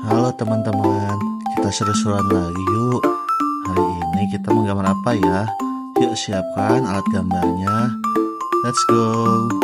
Halo teman-teman, kita seru-seruan lagi yuk. Hari ini kita menggambar apa ya? Yuk siapkan alat gambarnya. Let's go.